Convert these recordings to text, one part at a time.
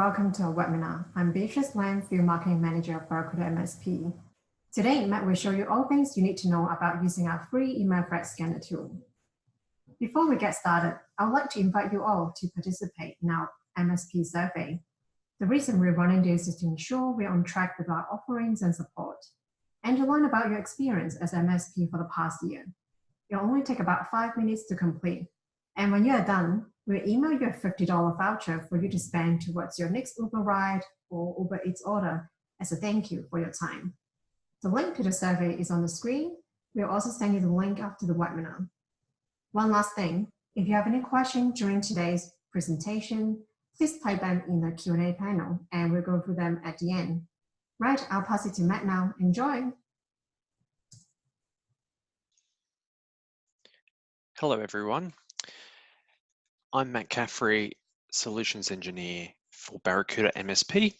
welcome to our webinar. I'm Beatrice Lam, Field Marketing Manager of Barracuda MSP. Today, Matt will show you all things you need to know about using our free email threat scanner tool. Before we get started, I would like to invite you all to participate in our MSP survey. The reason we're running this is to ensure we're on track with our offerings and support, and to learn about your experience as MSP for the past year. It'll only take about 5 minutes to complete. And when you are done, we'll email you a $50 voucher for you to spend towards your next Uber ride or Uber Eats order as a thank you for your time. The link to the survey is on the screen. We'll also send you the link after the webinar. One last thing, if you have any questions during today's presentation, please type them in the Q&A panel and we'll go through them at the end. Right, I'll pass it to Matt now. Enjoy. Hello, everyone. I'm Matt Caffrey, Solutions Engineer for Barracuda MSP,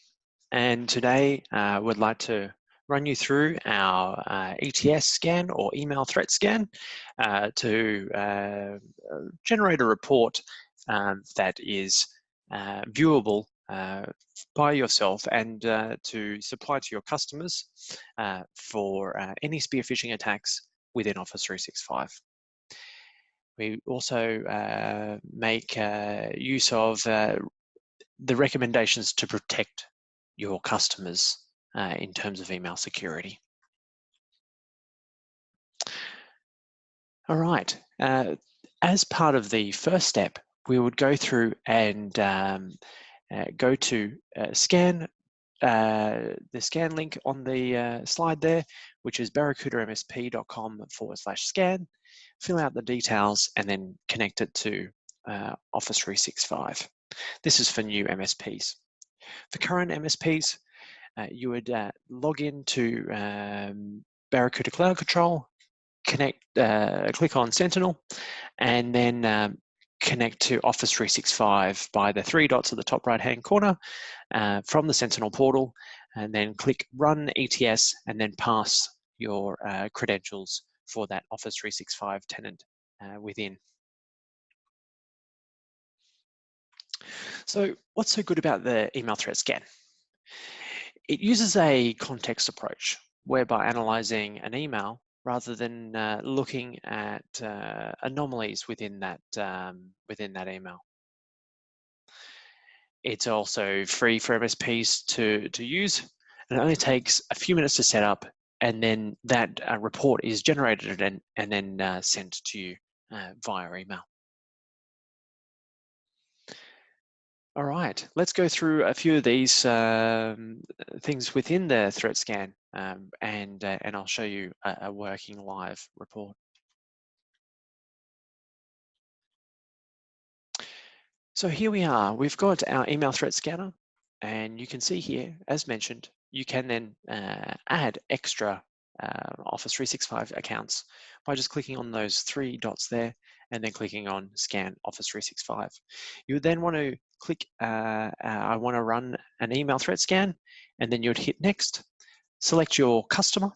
and today we'd like to run you through our ETS scan or email threat scan to generate a report that is viewable by yourself and to supply to your customers for any spear phishing attacks within Office 365. We also make use of the recommendations to protect your customers in terms of email security. All right, as part of the first step, we would go through and go to scan the scan link on the slide there, which is barracudamsp.com/scan. Fill out the details and then connect it to Office 365. This is for new MSPs. For current MSPs, you would log into Barracuda Cloud Control, click on Sentinel, and then connect to Office 365 by the 3 dots at the top right-hand corner from the Sentinel portal, and then click Run ETS and then pass your credentials for that Office 365 tenant within. So what's so good about the email threat scan? It uses a context approach whereby analyzing an email rather than looking at anomalies within that email. It's also free for MSPs to use, and it only takes a few minutes to set up, and then that report is generated and then sent to you via email. All right, let's go through a few of these things within the threat scan, and I'll show you a working live report. So here we are. We've got our email threat scanner, and you can see here, as mentioned, you can then add extra Office 365 accounts by just clicking on those 3 dots there and then clicking on Scan Office 365. You would then want to click, I want to run an email threat scan, and then you'd hit Next, select your customer,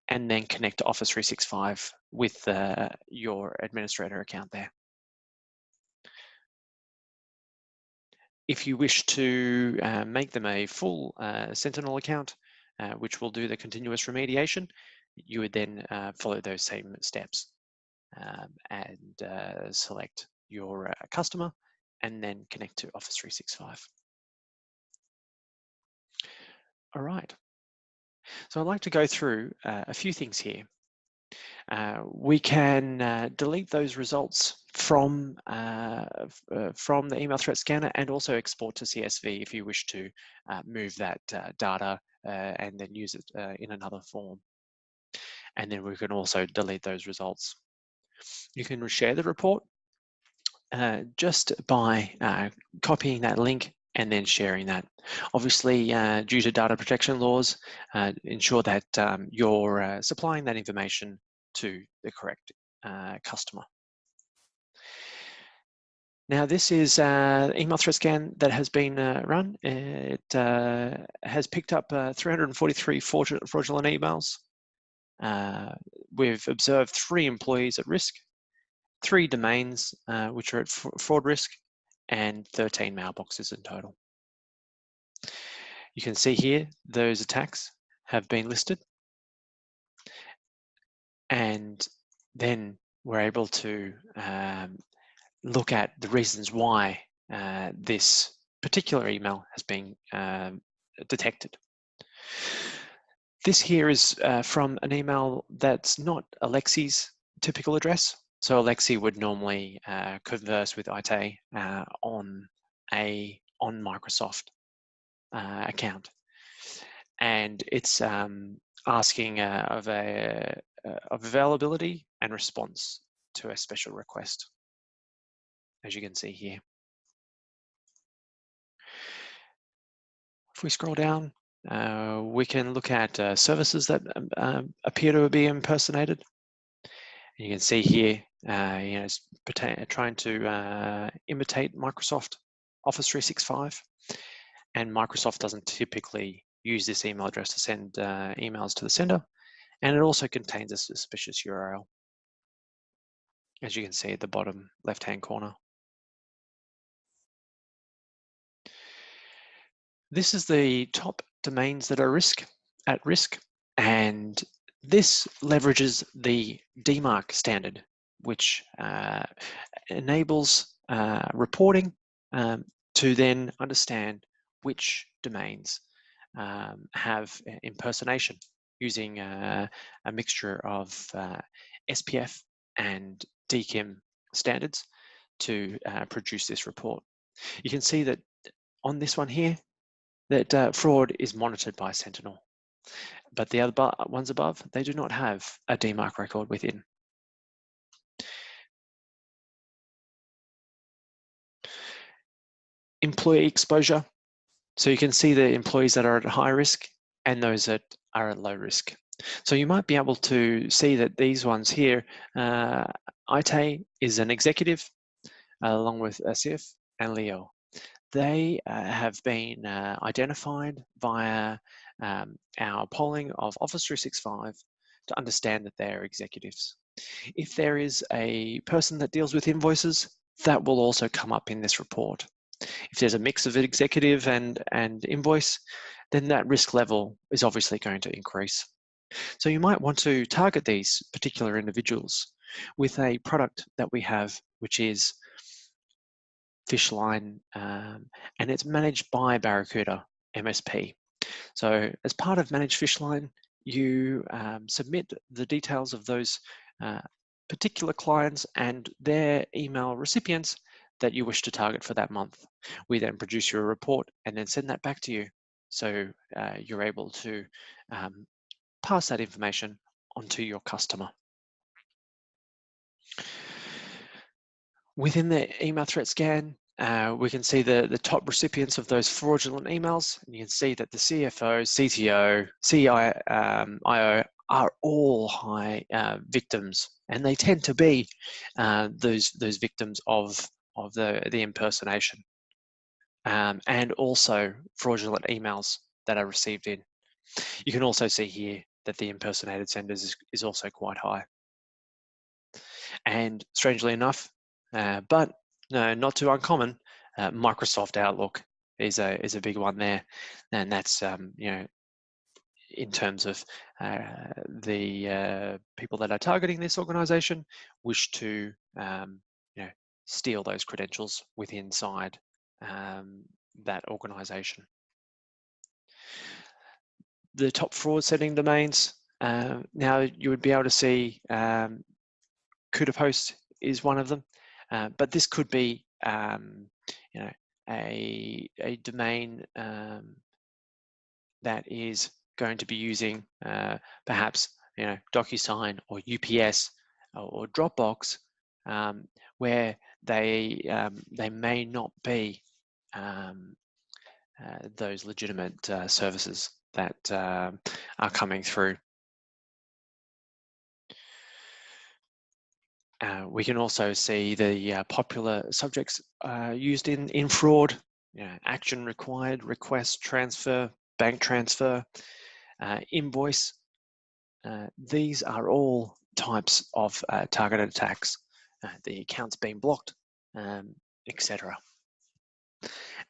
and then connect to Office 365 with your administrator account there. If you wish to make them a full Sentinel account, which will do the continuous remediation, you would then follow those same steps and select your customer and then connect to Office 365. All right. So I'd like to go through a few things here. We can delete those results from the email threat scanner and also export to CSV if you wish to move that data and then use it in another form. And then we can also delete those results. You can share the report just by copying that link and then sharing that. Obviously, due to data protection laws, ensure that you're supplying that information to the correct customer. Now, this is email threat scan that has been run. It has picked up 343 fraudulent emails. We've observed 3 employees at risk, 3 domains which are at fraud risk, and 13 mailboxes in total. You can see here those attacks have been listed, and then we're able to look at the reasons why this particular email has been detected. This here is from an email that's not Alexi's typical address. So Alexi would normally converse with IT on Microsoft account, and it's asking of availability and response to a special request, as you can see here. If we scroll down, we can look at services that appear to be impersonated. And you can see here, it's trying to imitate Microsoft Office 365, and Microsoft doesn't typically use this email address to send emails to the sender, and it also contains a suspicious URL, as you can see at the bottom left-hand corner. This is the top domains that are at risk, and this leverages the DMARC standard, which enables reporting to then understand which domains have impersonation using a mixture of SPF and DKIM standards to produce this report. You can see that on this one here, that fraud is monitored by Sentinel, but the other ones above, they do not have a DMARC record within. Employee exposure. So you can see the employees that are at high risk and those that are at low risk. So you might be able to see that these ones here, IT is an executive along with Sif and Leo. They have been identified via our polling of Office 365 to understand that they're executives. If there is a person that deals with invoices, that will also come up in this report. If there's a mix of executive and invoice, then that risk level is obviously going to increase. So you might want to target these particular individuals with a product that we have, which is Fishline, and it's managed by Barracuda MSP. So as part of Managed Fishline, you submit the details of those particular clients and their email recipients that you wish to target for that month. We then produce your report and then send that back to you. So you're able to pass that information onto your customer. Within the email threat scan, we can see the top recipients of those fraudulent emails. And you can see that the CFO, CTO, CIO are all high victims, and they tend to be those victims of the impersonation, and also fraudulent emails that are received in. You can also see here that the impersonated senders is also quite high. And strangely enough, but no, not too uncommon, Microsoft Outlook is a big one there, and that's in terms of the people that are targeting this organization wish to steal those credentials within inside that organization. The top fraud setting domains, now you would be able to see CUDA Post is one of them, but this could be a domain that is going to be using perhaps DocuSign or UPS or Dropbox, where they may not be those legitimate services that are coming through. We can also see the popular subjects used in fraud: action required, request, transfer, bank transfer, invoice. These are all types of targeted attacks. The accounts being blocked, etc.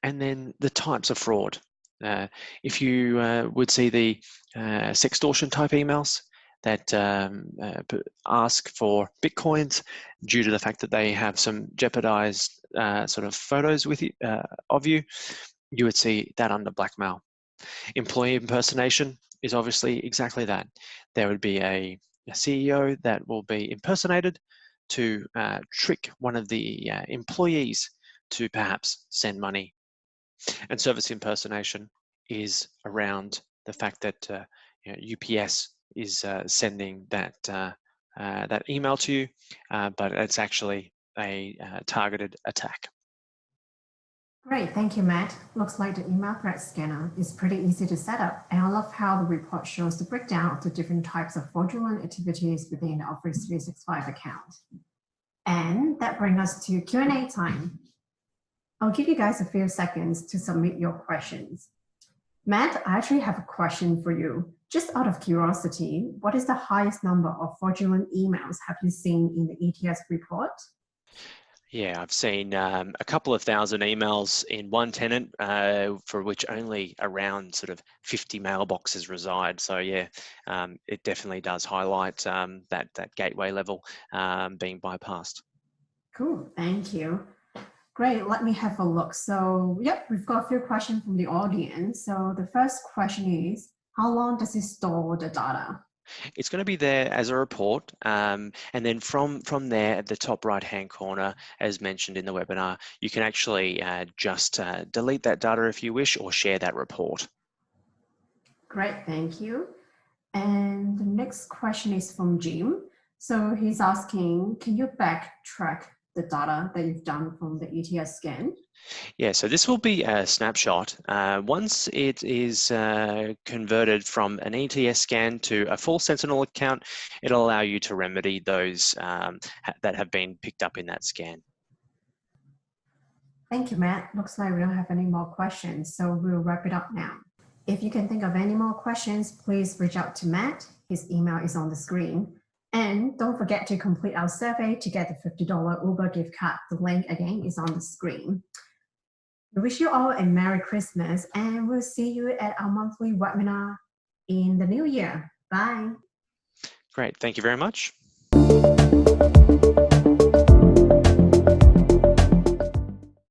And then the types of fraud. If you would see the sextortion type emails that ask for Bitcoins due to the fact that they have some jeopardized sort of photos with you, of you, you would see that under blackmail. Employee impersonation is obviously exactly that. There would be a CEO that will be impersonated to trick one of the employees to perhaps send money. And service impersonation is around the fact that UPS is sending that that email to you, but it's actually a targeted attack. Great, thank you, Matt. Looks like the email threat scanner is pretty easy to set up, and I love how the report shows the breakdown of the different types of fraudulent activities within the Office 365 account. And that brings us to Q&A time. I'll give you guys a few seconds to submit your questions. Matt, I actually have a question for you. Just out of curiosity, what is the highest number of fraudulent emails have you seen in the ETS report? Yeah, I've seen a couple of thousand emails in one tenant for which only around sort of 50 mailboxes reside. So yeah, it definitely does highlight that gateway level being bypassed. Cool, thank you. Great, let me have a look. So yep, we've got a few questions from the audience. So the first question is, how long does it store the data? It's going to be there as a report, and then from there at the top right hand corner, as mentioned in the webinar, you can actually just delete that data if you wish, or share that report. Great, thank you. And the next question is from Jim. So he's asking, can you backtrack the data that you've done from the ETS scan? Yeah, so this will be a snapshot. Once it is converted from an ETS scan to a full Sentinel account, it'll allow you to remedy those that have been picked up in that scan. Thank you, Matt. Looks like we don't have any more questions, so we'll wrap it up now. If you can think of any more questions, please reach out to Matt. His email is on the screen. And don't forget to complete our survey to get the $50 Uber gift card. The link again is on the screen. We wish you all a Merry Christmas, and we'll see you at our monthly webinar in the new year. Bye. Great, thank you very much.